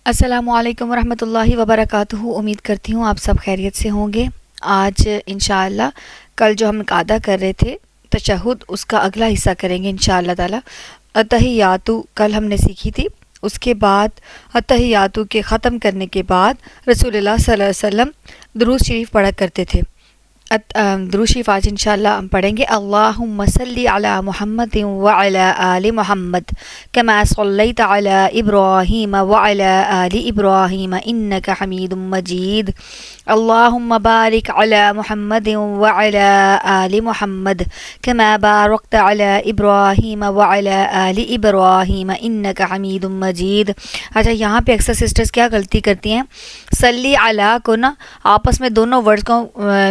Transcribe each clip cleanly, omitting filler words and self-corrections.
السلام علیکم ورحمۃ اللہ وبرکاتہ۔ امید کرتی ہوں آپ سب خیریت سے ہوں گے۔ آج انشاءاللہ کل جو ہم قاعدہ کر رہے تھے تشہد، اس کا اگلا حصہ کریں گے انشاءاللہ تعالی۔ اتحیاتو کل ہم نے سیکھی تھی، اس کے بعد اتحیاتو کے ختم کرنے کے بعد رسول اللہ صلی اللہ علیہ وسلم درود شریف پڑھا کرتے تھے۔ درود شریف آج انشاءاللہ ہم پڑھیں گے۔ اللہم صلی علی محمد وعلی آل محمد کما صلیت علی ابراہیم وعلی آل ابراہیم انک حمید مجید۔ اللہم بارک علی محمد وعلی آل محمد کما بارکت علی ابراہیم وعلی آل ابراہیم انک حمید مجید۔ اچھا، یہاں پہ اکثر سسٹرز کیا غلطی کرتی ہیں، صلی علی کو نا آپس میں دونوں ورڈز کو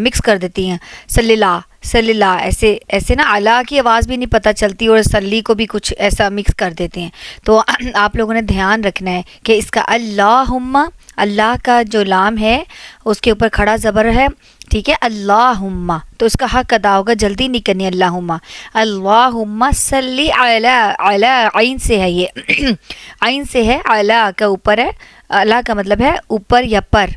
مکس کر دیتی ہیں، صلی اللہ ایسے نا علی کی آواز بھی نہیں پتہ چلتی اور صلی کو بھی کچھ ایسا مکس کر دیتے ہیں۔ تو آپ لوگوں نے دھیان رکھنا ہے کہ اس کا اللہم، اللہ کا جو لام ہے اس کے اوپر کھڑا زبر ہے، ٹھیک ہے، اللہم، تو اس کا حق ادا ہوگا، جلدی نہیں کرنی اللہم۔ اللہم صلی علی عین سے ہے، یہ عین سے ہے، علی کا اوپر ہے، اللہ کا مطلب ہے اوپر یا پر،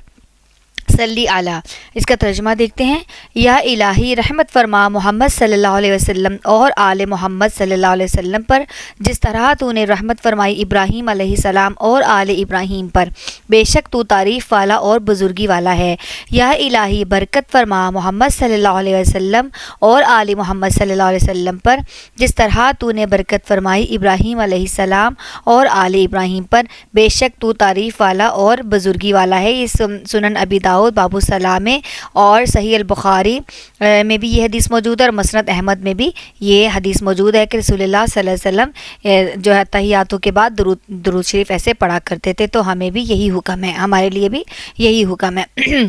صلی علی۔ اس کا ترجمہ دیکھتے ہیں۔ یا الہی رحمت فرما محمد صلی اللہ علیہ وسلم اور آل محمد صلی اللہ علیہ وسلم پر، جس طرح تو نے رحمت فرمائی ابراہیم علیہ السلام اور آل ابراہیم پر، بے شک تو تعریف والا اور بزرگی والا ہے۔ یا الہی برکت فرما محمد صلی اللہ علیہ وسلم اور آل محمد صلی اللہ علیہ وسلم پر، جس طرح تو نے برکت فرمائی ابراہیم علیہ السلام اور آل ابراہیم پر، بے شک تو تعریف والا اور بزرگی والا ہے۔ یہ سنن ابی داؤد باب الصلاۃ میں اور صحیح البخاری میں بھی یہ حدیث موجود ہے، اور مسند احمد میں بھی یہ حدیث موجود ہے کہ رسول اللہ صلی اللہ علیہ وسلم جو ہے تحیاتوں کے بعد درود شریف ایسے پڑھا کرتے تھے، تو ہمیں بھی یہی حکم ہے، ہمارے لیے بھی یہی حکم ہے۔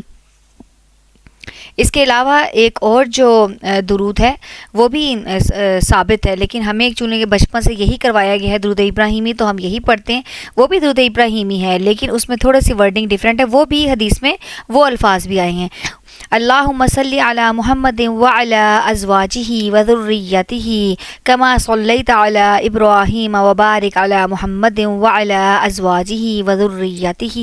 اس کے علاوہ ایک اور جو درود ہے وہ بھی ثابت ہے، لیکن ہمیں چونکہ بچپن سے یہی کروایا گیا ہے درود ابراہیمی، تو ہم یہی پڑھتے ہیں۔ وہ بھی درود ابراہیمی ہے، لیکن اس میں تھوڑی سی ورڈنگ ڈیفرنٹ ہے، وہ بھی حدیث میں وہ الفاظ بھی آئے ہیں۔ اللہم صلی علی محمد وعلی ازواجہ وذریتہ کما صلیت علی ابراہیم وبارک علی محمد وعلی ازواجہ وذریتہ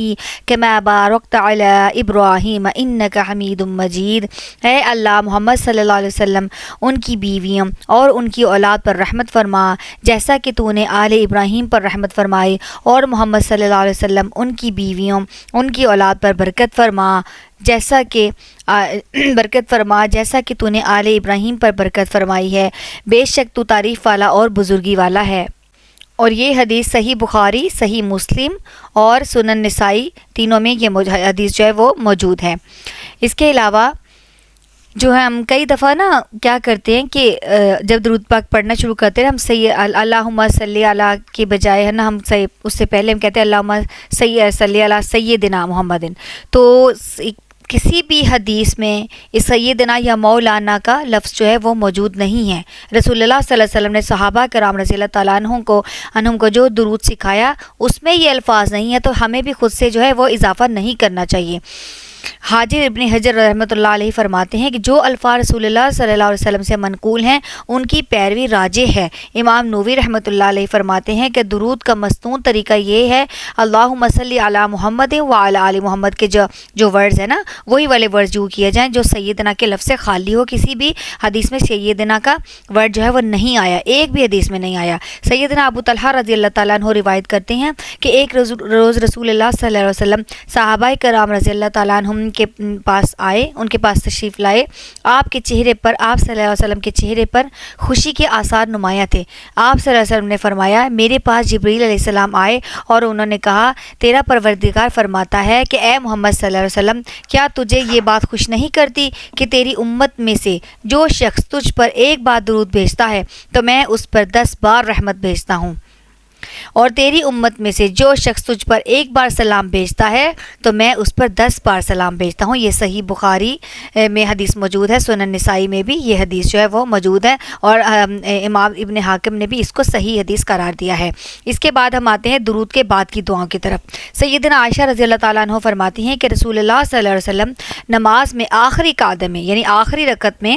کما بارکت علی ابراہیم انک حمید مجید۔ اے اللہ محمد صلی اللہ علیہ وسلم ان کی بیویوں اور ان کی اولاد پر رحمت فرما، جیسا کہ تو نے آل ابراہیم پر رحمت فرمائی، اور محمد صلی اللہ علیہ وسلم ان کی بیویوں ان کی اولاد پر برکت فرما، جیسا کہ تو نے آل ابراہیم پر برکت فرمائی ہے، بے شک تو تعریف والا اور بزرگی والا ہے۔ اور یہ حدیث صحیح بخاری، صحیح مسلم اور سنن نسائی تینوں میں یہ حدیث جو ہے وہ موجود ہے۔ اس کے علاوہ جو ہے ہم کئی دفعہ نا کیا کرتے ہیں کہ جب درود پاک پڑھنا شروع کرتے ہیں، ہم اللہم صلی علی کے بجائے ہے نا، ہم اس سے پہلے ہم کہتے ہیں اللہم صلی علی سیدنا محمد۔ تو کسی بھی حدیث میں اس سیدنا یا مولانا کا لفظ جو ہے وہ موجود نہیں ہے۔ رسول اللہ صلی اللہ علیہ وسلم نے صحابہ کرام رضی اللہ تعالیٰ عنہم کو جو درود سکھایا اس میں یہ الفاظ نہیں ہے، تو ہمیں بھی خود سے جو ہے وہ اضافہ نہیں کرنا چاہیے۔ حاجر ابن حجر رحمۃ اللہ علیہ فرماتے ہیں کہ جو الفاظ رسول اللہ صلی اللہ علیہ وسلم سے منقول ہیں ان کی پیروی راجح ہے۔ امام نووی رحمۃ اللہ علیہ فرماتے ہیں کہ درود کا مستون طریقہ یہ ہے، اللہم صلی علی محمد وعلی آل محمد کے جو ورڈز ہیں نا، وہی والے ورڈز یوں کیے جائیں جو سیدنا کے لفظ سے خالی ہو۔ کسی بھی حدیث میں سیدنا کا ورڈ جو ہے وہ نہیں آیا، ایک بھی حدیث میں نہیں آیا۔ سیدنا ابو طلحہ رضی اللہ تعالیٰ عنہ روایت کرتے ہیں کہ ایک روز رسول اللہ صلی اللہ علیہ وسلم صحابہ کرام رضی اللہ تعالیٰ عنہ کے پاس آئے، ان کے پاس تشریف لائے۔ آپ کے چہرے پر، آپ صلی اللہ علیہ وسلم کے چہرے پر خوشی کے آثار نمایاں تھے۔ آپ صلی اللہ علیہ وسلم نے فرمایا، میرے پاس جبریل علیہ السلام آئے اور انہوں نے کہا، تیرا پروردگار فرماتا ہے کہ اے محمد صلی اللہ علیہ وسلم، کیا تجھے یہ بات خوش نہیں کرتی کہ تیری امت میں سے جو شخص تجھ پر ایک بار درود بھیجتا ہے تو میں اس پر 10 بار رحمت بھیجتا ہوں، اور تیری امت میں سے جو شخص تجھ پر ایک بار سلام بھیجتا ہے تو میں اس پر 10 بار سلام بھیجتا ہوں۔ یہ صحیح بخاری میں حدیث موجود ہے، سنن نسائی میں بھی یہ حدیث جو ہے وہ موجود ہے، اور امام ابن حاکم نے بھی اس کو صحیح حدیث قرار دیا ہے۔ اس کے بعد ہم آتے ہیں درود کے بعد کی دعاؤں کی طرف۔ سیدنا عائشہ رضی اللہ تعالیٰ عنہ فرماتی ہیں کہ رسول اللہ صلی اللہ علیہ وسلم نماز میں آخری قعدے میں، یعنی آخری رکعت میں